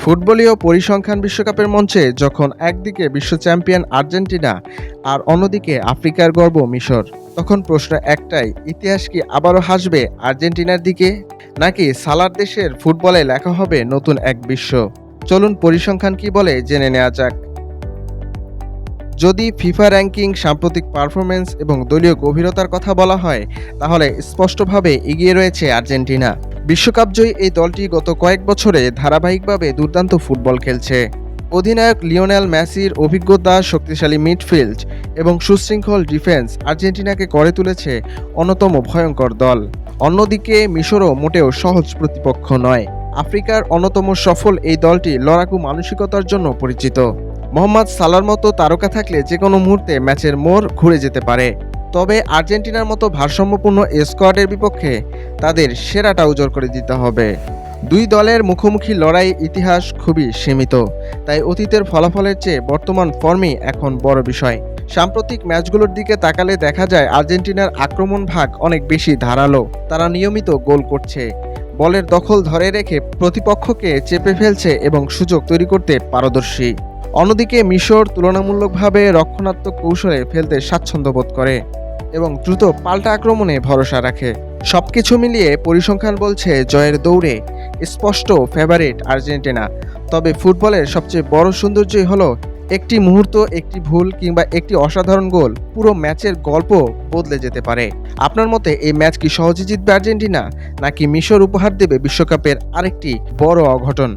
ফুটবলীয় পরিসংখ্যান বিশ্বকাপের মঞ্চে যখন একদিকে বিশ্ব চ্যাম্পিয়ন আর্জেন্টিনা আর অন্যদিকে আফ্রিকার গর্ব মিশর, তখন প্রশ্ন একটাই, ইতিহাস কি আবারও হাসবে আর্জেন্টিনার দিকে, নাকি সালার দেশের ফুটবলে লেখা হবে নতুন এক বিশ্ব? চলুন পরিসংখ্যান কি বলে জেনে নেওয়া যাক। যদি ফিফা র্যাঙ্কিং, সাম্প্রতিক পারফরমেন্স এবং দলীয় গভীরতার কথা বলা হয়, তাহলে স্পষ্টভাবে এগিয়ে রয়েছে আর্জেন্টিনা। বিশ্বকাপজয়ী এই দলটি গত কয়েক বছরে ধারাবাহিকভাবে দুর্দান্ত ফুটবল খেলছে। অধিনায়ক লিওনেল মেসির অভিজ্ঞতা, শক্তিশালী মিডফিল্ড এবং সুশৃঙ্খল ডিফেন্স আর্জেন্টিনাকে করে তুলেছে অন্যতম ভয়ঙ্কর দল। অন্যদিকে মিশরও মোটেও সহজ প্রতিপক্ষ নয়। আফ্রিকার অন্যতম সফল এই দলটি লড়াকু মানসিকতার জন্য পরিচিত। মোহাম্মদ সালার মতো তারকা থাকলে যে কোনো মুহূর্তে ম্যাচের মোড় ঘুরে যেতে পারে। তবে আর্জেন্টিনার মতো ভারসাম্যপূর্ণ স্কোয়াডের বিপক্ষে তাদের সেরাটা উজাড় করে দিতে হবে। দুই দলের মুখোমুখি লড়াই ইতিহাস খুবই সীমিত, তাই অতীতের ফলাফলের চেয়ে বর্তমান ফর্মই এখন বড় বিষয়। সাম্প্রতিক ম্যাচগুলোর দিকে তাকালে দেখা যায় আর্জেন্টিনার আক্রমণ ভাগ অনেক বেশি ধারালো। তারা নিয়মিত গোল করছে, বলের দখল ধরে রেখে প্রতিপক্ষকে চেপে ফেলছে এবং সুযোগ তৈরি করতে পারদর্শী। অন্যদিকে মিশর তুলনামূলকভাবে রক্ষণাত্মক কৌশলে ফেলতে স্বাচ্ছন্দ্য বোধ করে এবং দ্রুত পাল্টা আক্রমণে ভরসা রাখে। সবকিছু মিলিয়ে পরিসংখ্যান বলছে জয়ের দৌড়ে স্পষ্ট ফেভারিট আর্জেন্টিনা। তবে ফুটবলের সবচেয়ে বড় সৌন্দর্যই হলো একটি মুহূর্ত, একটি ভুল কিংবা একটি অসাধারণ গোল পুরো ম্যাচের গল্প বদলে যেতে পারে। আপনার মতে এই ম্যাচ কি সহজে জিতবে আর্জেন্টিনা, নাকি মিশর উপহার দেবে বিশ্বকাপের আরেকটি বড় অঘটন?